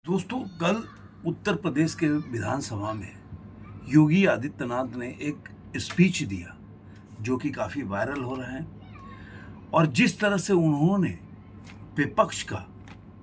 दोस्तों, कल उत्तर प्रदेश के विधानसभा में योगी आदित्यनाथ ने एक स्पीच दिया जो कि काफ़ी वायरल हो रहा है। और जिस तरह से उन्होंने विपक्ष का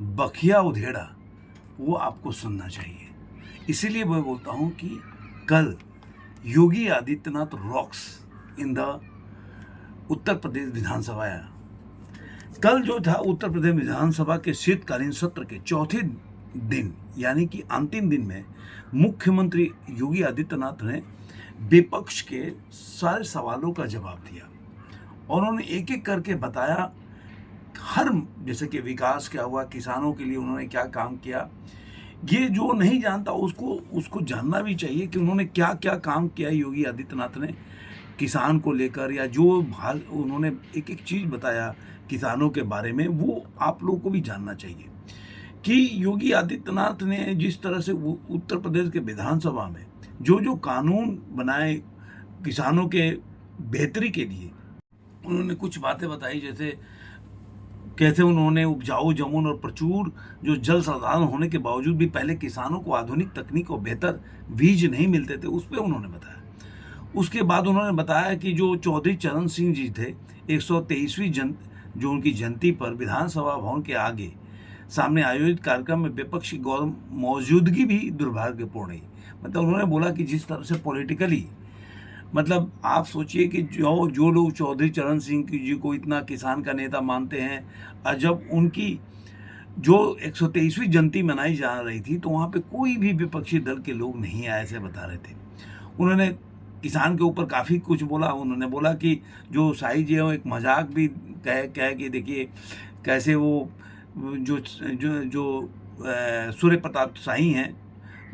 बखिया उधेड़ा, वो आपको सुनना चाहिए। इसीलिए मैं बोलता हूँ कि कल Yogi Adityanath rocks in the Uttar Pradesh विधानसभा। कल जो था उत्तर प्रदेश विधानसभा के शीतकालीन सत्र के चौथे दिन यानी कि अंतिम दिन में मुख्यमंत्री योगी आदित्यनाथ ने विपक्ष के सारे सवालों का जवाब दिया और उन्होंने एक एक करके बताया हर, जैसे कि विकास क्या हुआ, किसानों के लिए उन्होंने क्या काम किया। ये जो नहीं जानता उसको उसको जानना भी चाहिए कि उन्होंने क्या क्या काम किया योगी आदित्यनाथ ने किसान को लेकर, या जो उन्होंने एक एक चीज़ बताया किसानों के बारे में, वो आप लोगों को भी जानना चाहिए कि योगी आदित्यनाथ ने जिस तरह से उत्तर प्रदेश के विधानसभा में जो जो कानून बनाए किसानों के बेहतरी के लिए, उन्होंने कुछ बातें बताई। जैसे कैसे उन्होंने उपजाऊ जमीन और प्रचुर जो जल संसाधन होने के बावजूद भी पहले किसानों को आधुनिक तकनीक और बेहतर बीज नहीं मिलते थे, उस पर उन्होंने बताया। उसके बाद उन्होंने बताया कि जो चौधरी चरण सिंह जी थे, 123वीं जो उनकी जयंती पर विधानसभा भवन के आगे सामने आयोजित कार्यक्रम में विपक्ष की गौर मौजूदगी भी दुर्भाग्यपूर्ण है। मतलब उन्होंने बोला कि जिस तरह से पॉलिटिकली, मतलब आप सोचिए कि जो जो लोग चौधरी चरण सिंह जी को इतना किसान का नेता मानते हैं, और जब उनकी जो 123वीं जयंती मनाई जा रही थी तो वहाँ पे कोई भी विपक्षी दल के लोग नहीं आए, ऐसे बता रहे थे। उन्होंने किसान के ऊपर काफ़ी कुछ बोला। उन्होंने बोला कि जो शाही जी है वो एक मजाक भी कहे कि देखिए कैसे वो जो जो जो सूर्य प्रताप शाही हैं,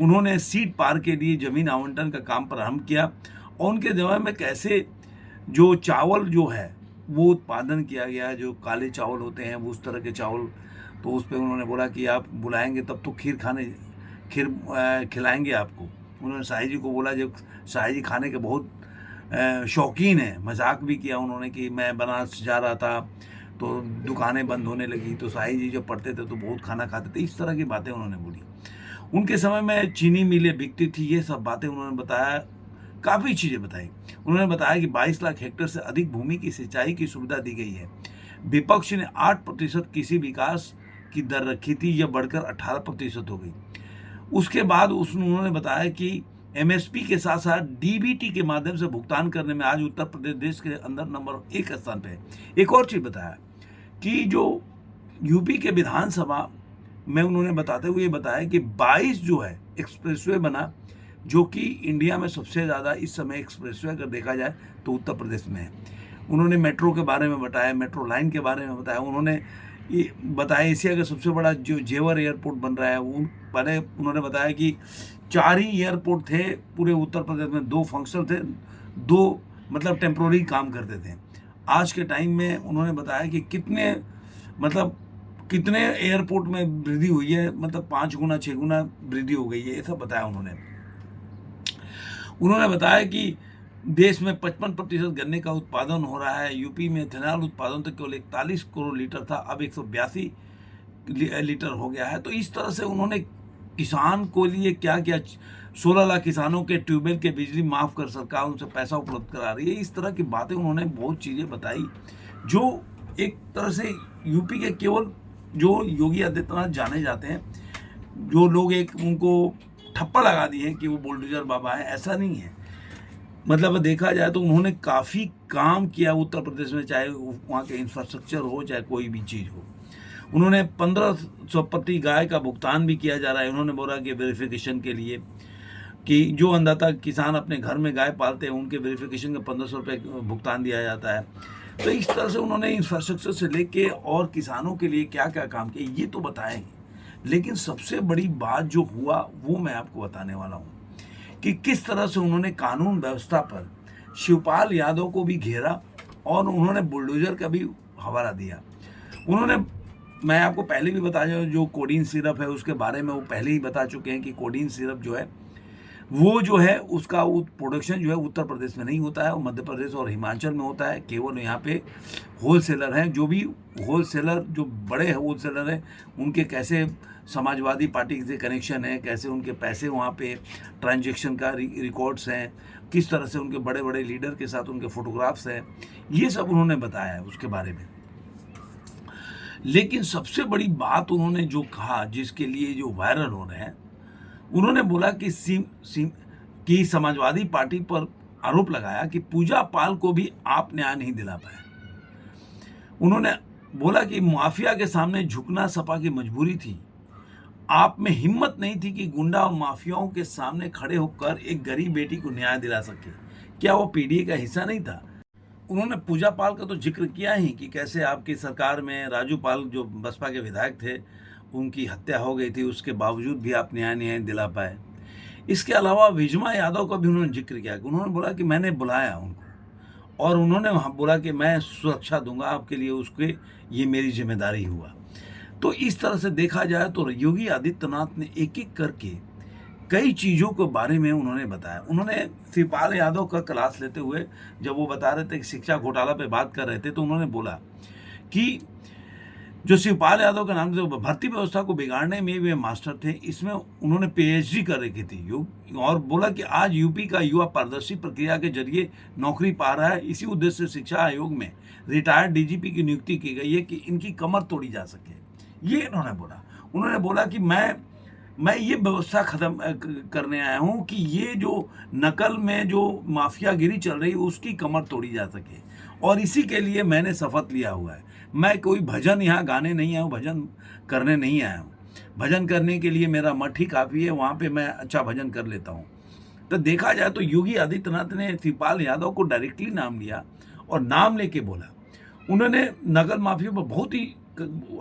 उन्होंने सीट पार के लिए ज़मीन आवंटन का काम प्रारंभ किया और उनके ज़माने में कैसे जो चावल जो है वो उत्पादन किया गया, जो काले चावल होते हैं वो उस तरह के चावल। तो उस पे उन्होंने बोला कि आप बुलाएंगे तब तो खीर खिलाएंगे आपको। उन्होंने शाही जी को बोला, जब शाही जी खाने के बहुत शौकीन है, मजाक भी किया उन्होंने कि मैं बनारस जा रहा था तो दुकानें बंद होने लगी, तो शाही जी जब पढ़ते थे तो बहुत खाना खाते थे। इस तरह की बातें उन्होंने बोली। उनके समय में चीनी मिलें बिकती थी, ये सब बातें उन्होंने बताया, काफ़ी चीज़ें बताई। उन्होंने बताया कि 22 लाख हेक्टेयर से अधिक भूमि की सिंचाई की सुविधा दी गई है। विपक्ष ने 8% कृषि विकास की दर रखी थी, यह बढ़कर 18% हो गई। उसके बाद उन्होंने बताया कि एमएसपी के साथ साथ डीबीटी के माध्यम से भुगतान करने में आज उत्तर प्रदेश देश के अंदर नंबर 1 स्थान पे है। एक और चीज़ बताया कि जो यूपी के विधानसभा में उन्होंने बताते हुए बताया कि 22 जो है एक्सप्रेसवे बना, जो कि इंडिया में सबसे ज़्यादा इस समय एक्सप्रेसवे अगर देखा जाए तो उत्तर प्रदेश में है। उन्होंने मेट्रो के बारे में बताया, मेट्रो लाइन के बारे में बताया। उन्होंने ये बताया एशिया का सबसे बड़ा जो जेवर एयरपोर्ट बन रहा है, वो पहले उन्होंने बताया कि 4 ही एयरपोर्ट थे पूरे उत्तर प्रदेश में, 2 फंक्शनल थे, 2 मतलब टेम्प्रोरी काम करते थे। आज के टाइम में उन्होंने बताया कि कितने एयरपोर्ट में वृद्धि हुई है, मतलब 5 गुना 6 गुना वृद्धि हो गई है, ये सब बताया उन्होंने। उन्होंने बताया कि देश में 55% गन्ने का उत्पादन हो रहा है। यूपी में इथेनॉल उत्पादन तो केवल 41 करोड़ लीटर था, अब 182 लीटर हो गया है। तो इस तरह से उन्होंने किसान को लिए क्या किया। 16 लाख किसानों के ट्यूबवेल के बिजली माफ़ कर सरकार उनसे पैसा उपलब्ध करा रही है। इस तरह की बातें उन्होंने बहुत चीज़ें बताई, जो एक तरह से यूपी के केवल जो योगी आदित्यनाथ जाने जाते हैं, जो लोग एक उनको ठप्पा लगा दिए हैं कि वो बुलडोजर बाबा है, ऐसा नहीं है। मतलब देखा जाए तो उन्होंने काफ़ी काम किया उत्तर प्रदेश में, चाहे वहाँ के इंफ्रास्ट्रक्चर हो चाहे कोई भी चीज़ हो। उन्होंने 1500 प्रति गाय का भुगतान भी किया जा रहा है। उन्होंने बोला कि वेरिफिकेशन के लिए कि जो अन्नदाता किसान अपने घर में गाय पालते हैं उनके वेरिफिकेशन का 1500 रुपये भुगतान दिया जाता है। तो इस तरह से उन्होंने इंफ्रास्ट्रक्चर से लेके और किसानों के लिए क्या क्या काम किया ये तो बताएंगे, लेकिन सबसे बड़ी बात जो हुआ वो मैं आपको बताने वाला हूँ कि किस तरह से उन्होंने कानून व्यवस्था पर शिवपाल यादव को भी घेरा और उन्होंने बुलडोजर का भी हवाला दिया। उन्होंने, मैं आपको पहले भी बताया, जो कोडीन सिरप है उसके बारे में वो पहले ही बता चुके हैं कि कोडीन सिरप जो है वो जो है उसका प्रोडक्शन जो है उत्तर प्रदेश में नहीं होता है, वो मध्य प्रदेश और हिमाचल में होता है। केवल यहाँ पे होल सेलर हैं, जो भी होल सेलर जो बड़े होल सेलर हैं उनके कैसे समाजवादी पार्टी से कनेक्शन है, कैसे उनके पैसे वहाँ पे ट्रांजैक्शन का रिकॉर्ड्स हैं, किस तरह से उनके बड़े बड़े लीडर के साथ उनके फोटोग्राफ्स हैं, ये सब उन्होंने बताया है उसके बारे में। लेकिन सबसे बड़ी बात उन्होंने जो कहा, जिसके लिए जो वायरल हो रहे हैं, उन्होंने बोला कि समाजवादी पार्टी पर आरोप लगाया कि पूजा पाल को भी आप न्याय नहीं दिला पाए। उन्होंने बोला कि माफिया के सामने झुकना सपा की मजबूरी थी। आप में हिम्मत नहीं थी कि गुंडा और माफियाओं के सामने खड़े होकर एक गरीब बेटी को न्याय दिला सके। क्या वो पीडीए का हिस्सा नहीं था? उन्होंने पूजा पाल का तो जिक्र किया ही कि कैसे आपकी सरकार में राजू पाल जो बसपा के विधायक थे, उनकी हत्या हो गई थी, उसके बावजूद भी आप न्याय दिला पाए। इसके अलावा विजमा यादव का भी उन्होंने जिक्र किया कि उन्होंने बोला कि मैंने बुलाया उनको और उन्होंने वहाँ बोला कि मैं सुरक्षा दूंगा आपके लिए, उसके ये मेरी जिम्मेदारी हुआ। तो इस तरह से देखा जाए तो योगी आदित्यनाथ ने एक एक करके कई चीज़ों के बारे में उन्होंने बताया। उन्होंने शिवपाल यादव का क्लास लेते हुए जब वो बता रहे थे कि शिक्षा घोटाला पे बात कर रहे थे, तो उन्होंने बोला कि जो शिवपाल यादव का नाम से भर्ती व्यवस्था को बिगाड़ने में वे मास्टर थे, इसमें उन्होंने पीएचडी कर रखी थी और बोला कि आज यूपी का युवा पारदर्शी प्रक्रिया के जरिए नौकरी पा रहा है। इसी उद्देश्य से शिक्षा आयोग में रिटायर्ड डीजीपी की नियुक्ति की गई है कि इनकी कमर तोड़ी जा सके। ये इन्होंने बोला। उन्होंने बोला कि मैं ये व्यवस्था खत्म करने आया हूँ कि ये जो नकल में जो माफियागिरी चल रही है उसकी कमर तोड़ी जा सके, और इसी के लिए मैंने शपथ लिया हुआ है। मैं कोई भजन यहाँ गाने नहीं आया हूँ, भजन करने नहीं आया हूँ। भजन करने के लिए मेरा मठ ही काफ़ी है, वहाँ पे मैं अच्छा भजन कर लेता हूँ। तो देखा जाए तो योगी आदित्यनाथ ने शिवपाल यादव को डायरेक्टली नाम लिया और नाम लेके बोला। उन्होंने नकल माफिया पर बहुत ही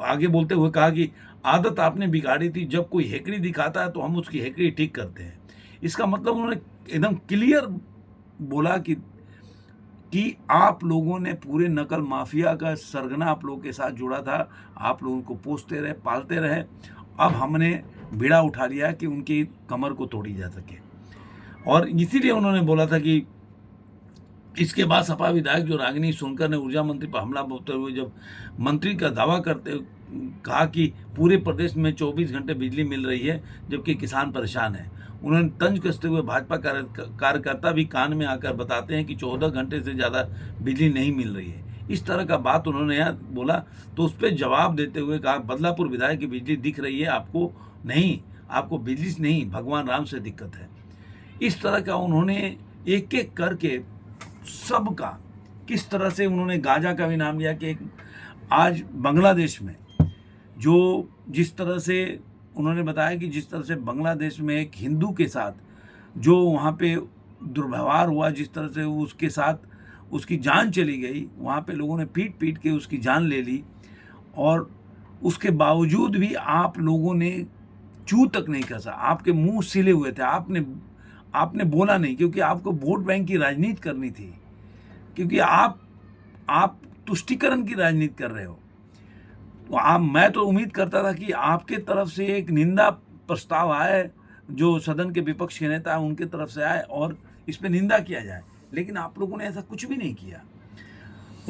आगे बोलते हुए कहा कि आदत आपने बिगाड़ी थी, जब कोई हेकड़ी दिखाता है तो हम उसकी हेकड़ी ठीक करते हैं। इसका मतलब उन्होंने एकदम क्लियर बोला कि आप लोगों ने पूरे नकल माफिया का सरगना आप लोगों के साथ जोड़ा था, आप लोगों को पोसते रहे, पालते रहे। अब हमने बीड़ा उठा लिया कि उनकी कमर को तोड़ी जा सके, और इसीलिए उन्होंने बोला था कि इसके बाद सपा विधायक जो रागिनी सोनकर ने ऊर्जा मंत्री पर हमला बोलते हुए जब मंत्री का दावा करते कहा कि पूरे प्रदेश में 24 घंटे बिजली मिल रही है जबकि किसान परेशान है, उन्होंने तंज कसते हुए भाजपा कार्यकर्ता भी कान में आकर बताते हैं कि 14 घंटे से ज़्यादा बिजली नहीं मिल रही है। इस तरह का बात उन्होंने यहाँ बोला, तो उस पर जवाब देते हुए कहा बदलापुर विधायक की बिजली दिख रही है, आपको नहीं, आपको बिजली से नहीं भगवान राम से दिक्कत है। इस तरह का उन्होंने एक एक करके सबका किस तरह से उन्होंने गांजा का भी नाम लिया कि आज बांग्लादेश में जो जिस तरह से उन्होंने बताया कि जिस तरह से बांग्लादेश में एक हिंदू के साथ जो वहाँ पे दुर्व्यवहार हुआ, जिस तरह से उसके साथ उसकी जान चली गई, वहाँ पे लोगों ने पीट पीट के उसकी जान ले ली, और उसके बावजूद भी आप लोगों ने चू तक नहीं कसा, आपके मुंह सिले हुए थे, आपने बोला नहीं, क्योंकि आपको वोट बैंक की राजनीति करनी थी, क्योंकि आप तुष्टीकरण की राजनीति कर रहे हो। तो मैं तो उम्मीद करता था कि आपके तरफ से एक निंदा प्रस्ताव आए, जो सदन के विपक्ष के नेता उनके तरफ से आए और इस पे निंदा किया जाए, लेकिन आप लोगों ने ऐसा कुछ भी नहीं किया।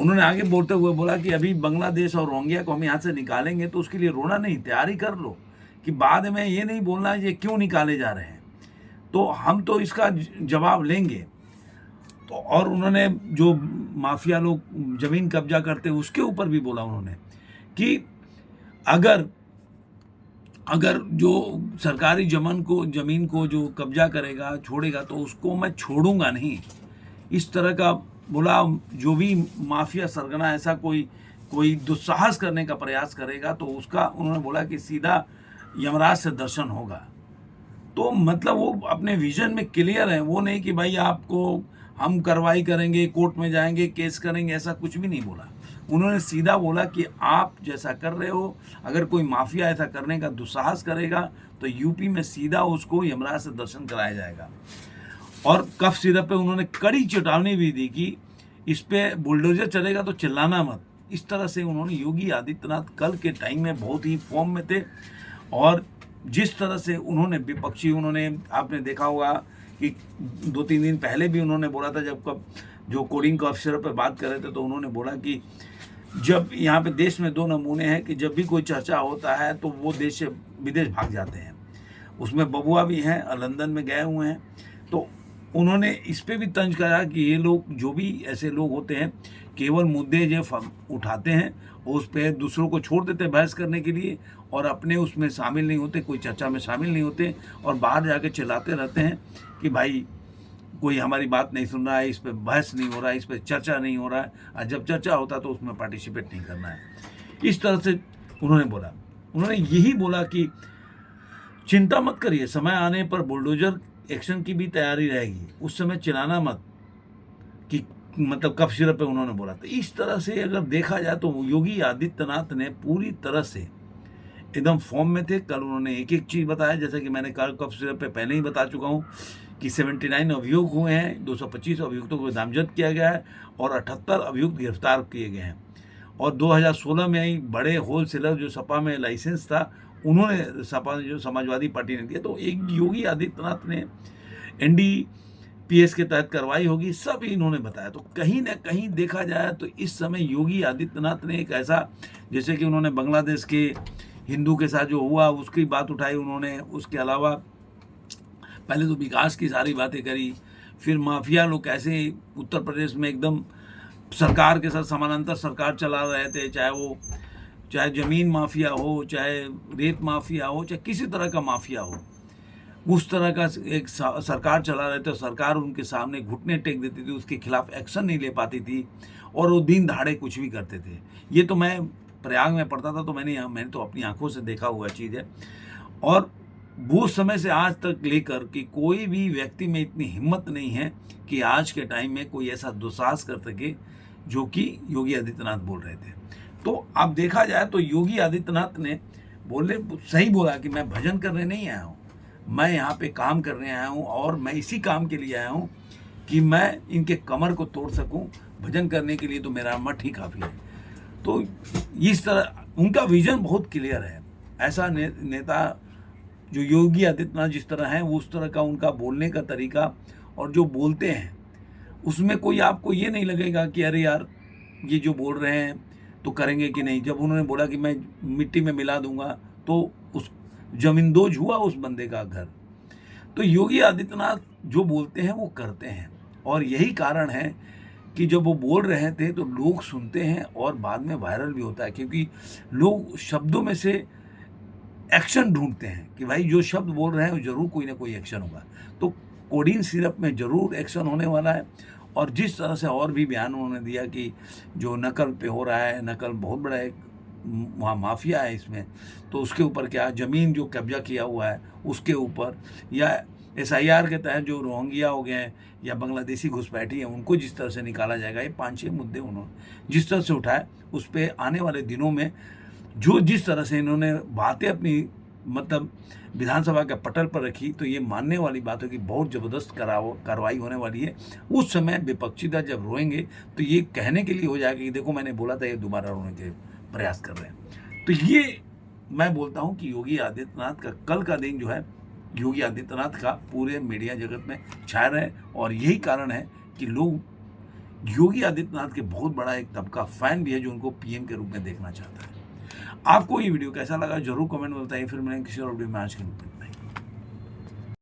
उन्होंने आगे बोलते हुए बोला कि अभी बांग्लादेश और रोहिंग्या को हम यहाँ से निकालेंगे, तो उसके लिए रोना नहीं, तैयारी कर लो कि बाद में ये नहीं बोलना ये क्यों निकाले जा रहे हैं, तो हम तो इसका जवाब लेंगे। तो और उन्होंने जो माफिया लोग जमीन कब्जा करते उसके ऊपर भी बोला उन्होंने कि अगर जो सरकारी जमीन को जो कब्जा करेगा, छोड़ेगा, तो उसको मैं छोड़ूंगा नहीं। इस तरह का बोला। जो भी माफिया सरगना ऐसा कोई दुस्साहस करने का प्रयास करेगा तो उसका उन्होंने बोला कि सीधा यमराज से दर्शन होगा। तो मतलब वो अपने विजन में क्लियर है, वो नहीं कि भाई आपको हम कार्रवाई करेंगे, कोर्ट में जाएंगे, केस करेंगे, ऐसा कुछ भी नहीं बोला। उन्होंने सीधा बोला कि आप जैसा कर रहे हो, अगर कोई माफिया ऐसा करने का दुस्साहस करेगा तो यूपी में सीधा उसको यमराज से दर्शन कराया जाएगा। और कफ सिरप पे उन्होंने कड़ी चेतावनी भी दी कि इस पे बुलडोजर चलेगा तो चिल्लाना मत। इस तरह से उन्होंने योगी आदित्यनाथ कल के टाइम में बहुत ही फॉर्म में थे, और जिस तरह से उन्होंने आपने देखा होगा कि 2-3 दिन पहले भी उन्होंने बोला था, जब जो कोडिंग कफ सिरप पे बात कर रहे थे, तो उन्होंने बोला कि जब यहाँ पे देश में 2 नमूने हैं कि जब भी कोई चर्चा होता है तो वो देश से विदेश भाग जाते हैं। उसमें बबुआ भी हैं और लंदन में गए हुए हैं। तो उन्होंने इस पे भी तंज करा कि ये लोग, जो भी ऐसे लोग होते हैं, केवल मुद्दे जो उठाते हैं उस पे दूसरों को छोड़ देते हैं बहस करने के लिए, और अपने उसमें शामिल नहीं होते, कोई चर्चा में शामिल नहीं होते, और बाहर जाके चिल्लाते रहते हैं कि भाई कोई हमारी बात नहीं सुन रहा है, इस पे बहस नहीं हो रहा है, इस पे चर्चा नहीं हो रहा है, और जब चर्चा होता है तो उसमें पार्टिसिपेट नहीं करना है। इस तरह से उन्होंने बोला। उन्होंने यही बोला कि चिंता मत करिए, समय आने पर बुलडोजर एक्शन की भी तैयारी रहेगी, उस समय चिल्लाना मत, कि मतलब कफ सिरप पे उन्होंने बोला। तो इस तरह से अगर देखा जाए तो योगी आदित्यनाथ ने पूरी तरह से एकदम फॉर्म में थे। कल उन्होंने एक एक चीज़ बताया, जैसे कि मैंने कल कफ सिरप पे पहले ही बता चुका हूँ कि 79 अभियोग हुए हैं, 225 अभियुक्तों को नामजद किया गया है और 78 अभियुक्त गिरफ्तार किए गए हैं। और 2016 में ही बड़े होलसेलर जो सपा में लाइसेंस था, उन्होंने सपा जो समाजवादी पार्टी ने दिया। तो एक योगी आदित्यनाथ ने NDPS के तहत कार्रवाई होगी, सब इन्होंने बताया। तो कहीं ना कहीं देखा जाए तो इस समय योगी आदित्यनाथ ने एक ऐसा, जैसे कि उन्होंने बांग्लादेश के हिंदू के साथ जो हुआ उसकी बात उठाई उन्होंने, उसके अलावा पहले तो विकास की सारी बातें करी, फिर माफिया लोग कैसे उत्तर प्रदेश में एकदम सरकार के साथ समानांतर सरकार चला रहे थे, चाहे ज़मीन माफिया हो, चाहे रेत माफिया हो, चाहे किसी तरह का माफिया हो, उस तरह का एक सरकार चला रहे थे। सरकार उनके सामने घुटने टेक देती थी, उसके खिलाफ एक्शन नहीं ले पाती थी, और वो दिन दहाड़े कुछ भी करते थे। ये तो मैं प्रयाग में पढ़ता था तो मैंने तो अपनी आंखों से देखा हुआ चीज़ है। और वो समय से आज तक लेकर कि कोई भी व्यक्ति में इतनी हिम्मत नहीं है कि आज के टाइम में कोई ऐसा दुस्साहस कर सके जो कि योगी आदित्यनाथ बोल रहे थे। तो अब देखा जाए तो योगी आदित्यनाथ ने सही बोला कि मैं भजन करने नहीं आया हूँ, मैं यहाँ पे काम करने आया हूँ, और मैं इसी काम के लिए आया हूँ कि मैं इनके कमर को तोड़ सकूँ। भजन करने के लिए तो मेरा मठ ही काफ़ी है। तो इस तरह उनका विजन बहुत क्लियर है। ऐसा नेता जो योगी आदित्यनाथ जिस तरह हैं, उस तरह का उनका बोलने का तरीका, और जो बोलते हैं उसमें कोई आपको ये नहीं लगेगा कि अरे यार ये जो बोल रहे हैं तो करेंगे कि नहीं। जब उन्होंने बोला कि मैं मिट्टी में मिला दूंगा, तो उस जमींदोज हुआ उस बंदे का घर। तो योगी आदित्यनाथ जो बोलते हैं वो करते हैं, और यही कारण है कि जब वो बोल रहे थे तो लोग सुनते हैं और बाद में वायरल भी होता है, क्योंकि लोग शब्दों में से एक्शन ढूंढते हैं कि भाई जो शब्द बोल रहे हैं वो जरूर कोई ना कोई एक्शन होगा। तो कोडीन सिरप में जरूर एक्शन होने वाला है। और जिस तरह से और भी बयान उन्होंने दिया कि जो नकल पे हो रहा है, नकल बहुत बड़ा एक वहाँ माफिया है इसमें, तो उसके ऊपर क्या, ज़मीन जो कब्जा किया हुआ है उसके ऊपर, या SIR के तहत जो रोहिंग्या हो गए हैं या बांग्लादेशी घुसपैठी हैं उनको जिस तरह से निकाला जाएगा, ये 5-6 मुद्दे उन्होंने जिस तरह से उठाए, उस पर आने वाले दिनों में जो जिस तरह से इन्होंने बातें अपनी मतलब विधानसभा के पटल पर रखी, तो ये मानने वाली बात है कि बहुत ज़बरदस्त कार्रवाई होने वाली है। उस समय विपक्षी दल जब रोएंगे तो ये कहने के लिए हो जाएगा कि देखो मैंने बोला था, ये दोबारा रोने के प्रयास कर रहे हैं। तो ये मैं बोलता हूँ कि योगी आदित्यनाथ का कल का दिन जो है, योगी आदित्यनाथ का पूरे मीडिया जगत में छाया रहे, और यही कारण है कि लोग योगी आदित्यनाथ के बहुत बड़ा एक तबका फैन भी है जो उनको PM के रूप में देखना चाहता है। आपको ये वीडियो कैसा लगा जरूर कमेंट में बताइए। फिर मिलेंगे किसी और वीडियो में। आज के लिए।